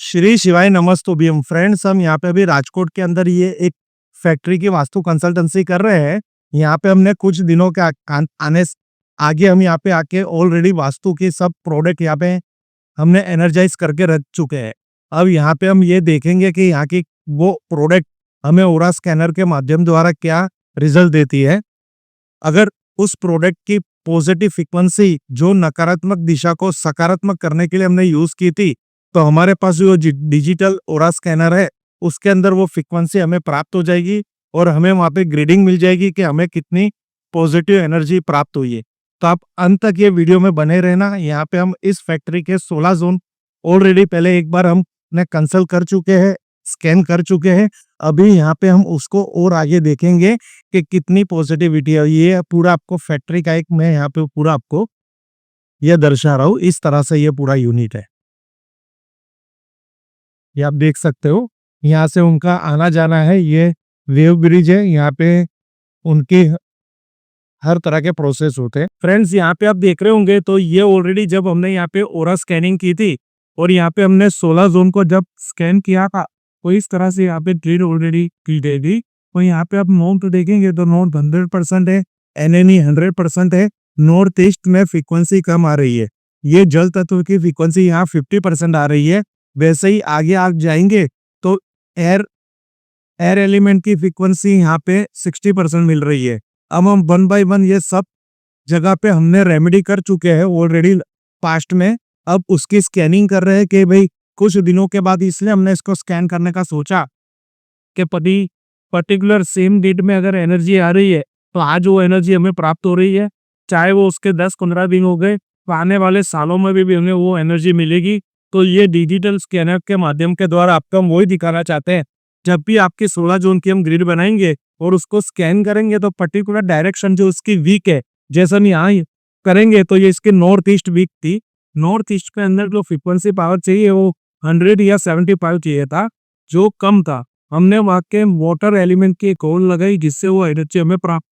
श्री शिवाय नमस्तुभ्यम फ्रेंड्स, हम यहाँ पे अभी राजकोट के अंदर ये एक फैक्ट्री की वास्तु कंसल्टेंसी कर रहे हैं। यहाँ पे हमने कुछ दिनों के आने आगे हम यहाँ पे आके ऑलरेडी वास्तु की सब प्रोडक्ट यहाँ पे हमने एनर्जाइज करके रख चुके हैं। अब यहाँ पे हम ये देखेंगे कि यहाँ की वो प्रोडक्ट हमें ओरा स्कैनर के माध्यम द्वारा क्या रिजल्ट देती है। अगर उस प्रोडक्ट की पॉजिटिव फ्रीक्वेंसी जो नकारात्मक दिशा को सकारात्मक करने के लिए हमने यूज की थी, तो हमारे पास जो डिजिटल ओरा स्कैनर है उसके अंदर वो फ्रीक्वेंसी हमें प्राप्त हो जाएगी और हमें वहां पे ग्रेडिंग मिल जाएगी कि हमें कितनी पॉजिटिव एनर्जी प्राप्त हुई है। तो आप अंत तक ये वीडियो में बने रहना। यहाँ पे हम इस फैक्ट्री के 16 जोन ऑलरेडी पहले एक बार हमने कंसल्ट कर चुके हैं, स्कैन कर चुके हैं। अभी यहाँ पे हम उसको और आगे देखेंगे कि कितनी पॉजिटिविटी है। ये पूरा आपको फैक्ट्री का एक मैं यहाँ पे पूरा आपको ये दर्शा रहा हूँ। इस तरह से ये पूरा यूनिट है, ये आप देख सकते हो। यहाँ से उनका आना जाना है, ये वेव ब्रिज है। यहाँ पे उनके हर तरह के प्रोसेस होते हैं। फ्रेंड्स, यहाँ पे आप देख रहे होंगे तो ये ऑलरेडी जब हमने यहाँ पे ओरा स्कैनिंग की थी और यहाँ पे हमने 16 जोन को जब स्कैन किया था, तो इस तरह से यहाँ पे ड्रिल ऑलरेडी की गई थी। और यहाँ पे आप नोट देखेंगे तो नोट 100% है, एनएनई 100% है। नॉर्थ ईस्ट में फ्रीक्वेंसी कम आ रही है। ये जल तत्व की फ्रीक्वेंसी यहाँ 50% आ रही है। वैसे ही आगे आप जाएंगे तो एयर एयर एलिमेंट की फ्रीक्वेंसी यहाँ पे 60% मिल रही है। अब हम वन बाय वन ये सब जगह पे हमने रेमेडी कर चुके हैं ऑलरेडी पास्ट में। अब उसकी स्कैनिंग कर रहे हैं कि भाई कुछ दिनों के बाद, इसलिए हमने इसको स्कैन करने का सोचा कि पर्टिकुलर सेम डेट में अगर एनर्जी आ रही है तो आज वो एनर्जी हमें प्राप्त हो रही है, चाहे वो उसके 10-15 दिन हो गए तो आने वाले सालों में भी हमें वो एनर्जी मिलेगी। तो ये डिजिटल स्कैनर के माध्यम के द्वारा आपको हम वही दिखाना चाहते हैं। जब भी आपकी 16 जोन की हम ग्रिड बनाएंगे और उसको स्कैन करेंगे तो पर्टिकुलर डायरेक्शन जो उसकी वीक है, जैसे हम यहाँ करेंगे तो ये इसके नॉर्थ ईस्ट वीक थी। नॉर्थ ईस्ट के अंदर जो फ्रीक्वेंसी पावर चाहिए वो 100 या 75 चाहिए था, जो कम था। हमने वहाँ के वाटर एलिमेंट की एक होल लगाई जिससे वो एनर्जी हमें प्राप्त।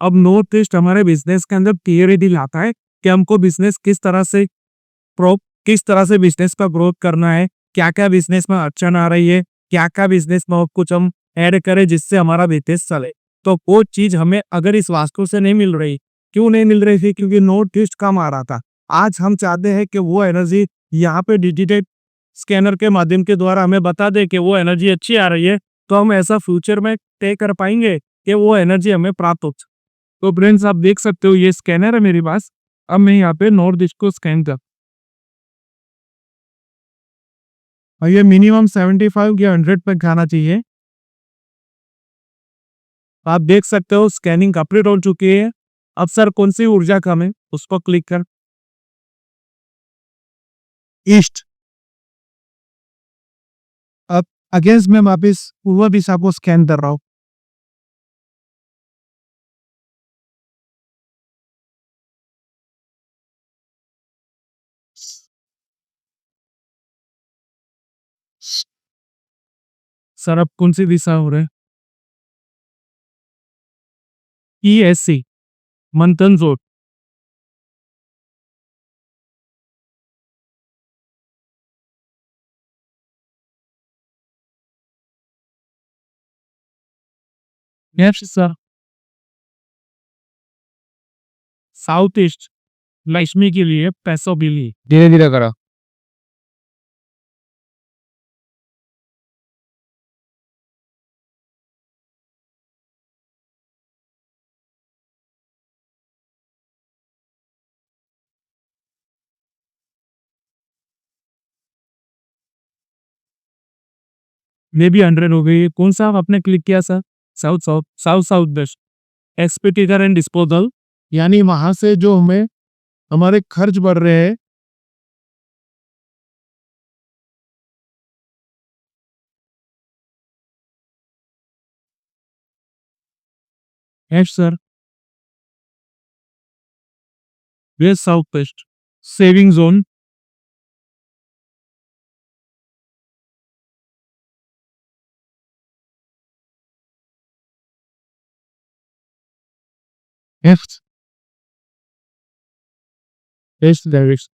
अब नॉर्थ ईस्ट हमारे बिजनेस के अंदर क्लियरिटी लाता है कि हमको बिजनेस किस तरह से बिजनेस का ग्रोथ करना है, क्या क्या बिजनेस में अड़चन आ रही है, क्या क्या बिजनेस में और कुछ हम ऐड करें जिससे हमारा बिजनेस चले। तो वो चीज हमें अगर इस वास्तु से नहीं मिल रही, क्यों नहीं मिल रही थी? क्योंकि नॉर्थ ईस्ट कम आ रहा था। आज हम चाहते हैं कि वो एनर्जी यहाँ पे डिजिटल स्कैनर के माध्यम के द्वारा हमें बता दे कि वो एनर्जी अच्छी आ रही है, तो हम ऐसा फ्यूचर में तय कर पाएंगे कि वो एनर्जी हमें प्राप्त हो। तो फ्रेंड्स, आप देख सकते हो ये स्कैनर है मेरे पास। अब मैं यहाँ पे नॉर्थ ईस्ट को स्कैन कर, और ये मिनिमम 75 या 100 पे खाना चाहिए। आप देख सकते हो स्कैनिंग कंप्लीट हो चुकी है। अब सर कौन सी ऊर्जा कम है उस पर क्लिक कर, ईस्ट। अब अगेंस्ट में वापिस पूर्व दिशा को स्कैन कर रहा हूँ। सर अब कौन सी दिशा हो रहा है? ESC मंथन जोड़, yes sir. South east Lakshmi के लिए, पैसों के लिए। धीरे धीरे करो। मे भी 100 हो गई। कौन सा आपने क्लिक किया sir? South south south south west expenditure and disposal, यानी वहां से जो हमें हमारे खर्च बढ़ रहे हैं। Yes sir. West south west saving zone. Yes, west direction.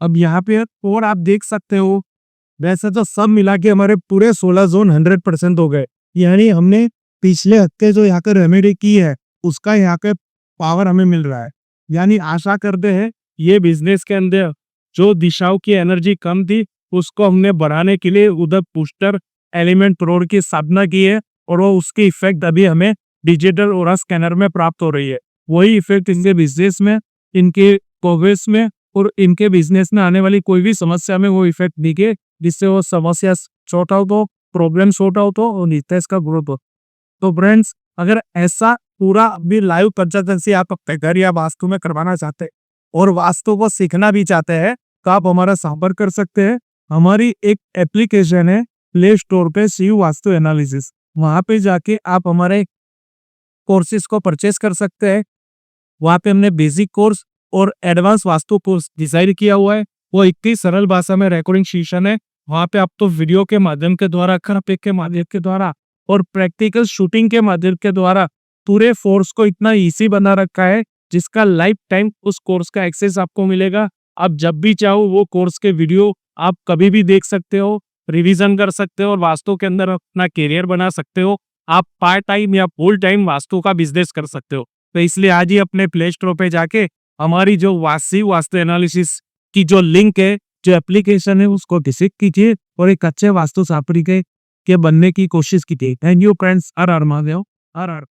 अब यहाँ पे और आप देख सकते हो, वैसे तो सब मिला के हमारे पूरे 16 जोन 100% हो गए। यानी हमने पिछले हफ्ते जो यहाँ पे रेमेडी की है, उसका यहाँ पे पावर हमें मिल रहा है। यानी आशा करते हैं ये बिजनेस के अंदर जो दिशाओं की एनर्जी कम थी, उसको हमने बढ़ाने के लिए उधर बूस्टर एलिमेंट प्रोड की स्थापना की है, और वो उसकी इफेक्ट अभी हमें डिजिटल और स्कैनर में प्राप्त हो रही है। वही इफेक्ट इनके बिजनेस में, इनके प्रोग्रेस में और इनके बिजनेस में आने वाली कोई भी समस्या में वो इफेक्ट दिखे, जिससे वो समस्या सॉर्ट आउट हो, प्रॉब्लम सॉर्ट आउट हो और नितेश का ग्रोथ हो। तो फ्रेंड्स, अगर ऐसा पूरा भी लाइव कंसल्टेंसी आप अपने घर या वास्तु में करवाना चाहते हैं और वास्तु को सीखना भी चाहते हैं, तो आप हमारा संपर्क कर सकते हैं। हमारी एक एप्लीकेशन है प्ले स्टोर पे, शिव वास्तु एनालिसिस। वहां पे जाके आप हमारे कोर्सेज को परचेस कर सकते हैं। वहाँ पे हमने बेसिक कोर्स और एडवांस वास्तु कोर्स डिसाइड किया हुआ है। वो इतनी सरल भाषा में रिकॉर्डिंग सेशन है। वहाँ पे आप तो वीडियो के माध्यम के द्वारा, ग्राफिक के माध्यम के द्वारा और प्रैक्टिकल शूटिंग के माध्यम के द्वारा पूरे फोर्स को इतना इजी बना रखा है, जिसका लाइफ टाइम उस कोर्स का एक्सेस आपको मिलेगा। आप जब भी चाहो वो कोर्स के वीडियो आप कभी भी देख सकते हो, रिवीजन कर सकते हो और वास्तु के अंदर अपना करियर बना सकते हो। आप पार्ट टाइम या फुल टाइम वास्तु का बिजनेस कर सकते हो। तो इसलिए आज ही अपने प्ले स्टोर पे जाके हमारी जो वास्तु एनालिसिस की जो लिंक है, जो एप्लीकेशन है, उसको विजिट कीजिए और एक अच्छे वास्तु शास्त्री के बनने की कोशिश कीजिए। Thank you friends. Her her Mahadev. Her her